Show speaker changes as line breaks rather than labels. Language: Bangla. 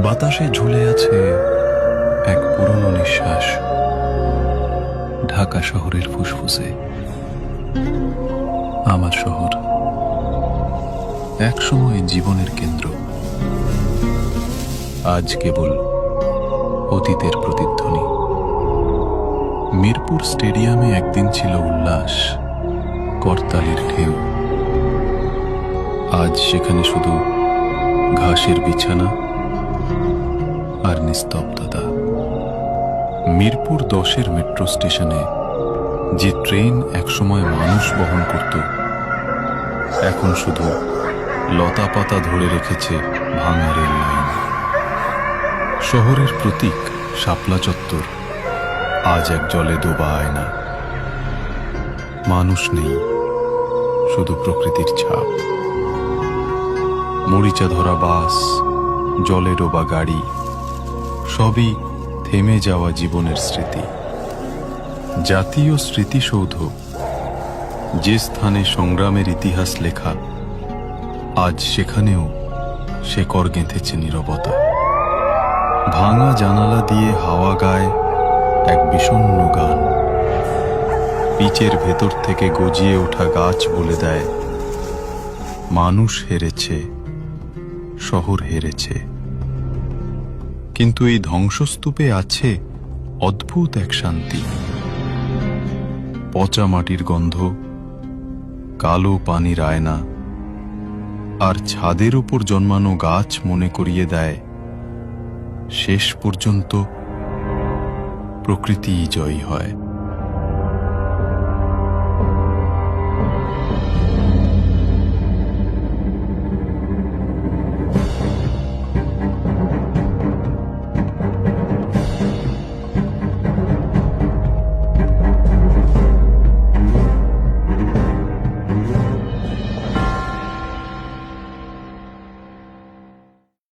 বাতাসে ঝুলে আছে এক পুরনো নিঃশ্বাস, ঢাকা শহরের ফুসফুসে। আমার শহর একসময় জীবনের কেন্দ্র, আজ কেবল অতীতের প্রতিধ্বনি। মিরপুর স্টেডিয়ামে একদিন ছিল উল্লাস, করতালির ঢেউ। আজ সেখানে শুধু ঘাসের বিছানা আর নিস্তব্ধতা। মিরপুর 10-এর মেট্রো স্টেশনে যে ট্রেন একসময় মানুষ বহন করত, এখন শুধু লতা পাতা ধরে রেখেছে ভাঙা রেল লাইন। শহরের প্রতীক শাপলা চত্বর আজ এক জলে ডোবা আয়না। মানুষ নেই, শুধু প্রকৃতির ছাপ। মরিচা ধরা বাস, জলে ডোবা গাড়ি, সবই থেমে যাওয়া জীবনের স্মৃতি। জাতীয় স্মৃতিসৌধ, যে স্থানে সংগ্রামের ইতিহাস লেখা, আজ সেখানেও শেকড় গেঁথেছে নীরবতা। ভাঙা জানালা দিয়ে হাওয়া গায় এক বিষণ্ণ গান। পিচের ভেতর থেকে গজিয়ে ওঠা গাছ বলে দেয়, মানুষ হেরেছে, শহর হেরেছে। কিন্তু এই ধ্বংসস্তূপে আছে অদ্ভুত এক শান্তি। পচা মাটির গন্ধ, কালো পানির আয়না, আর ছাদের উপর জন্মানো গাছ মনে করিয়ে দেয়, শেষ পর্যন্ত প্রকৃতিই জয়ী হয়।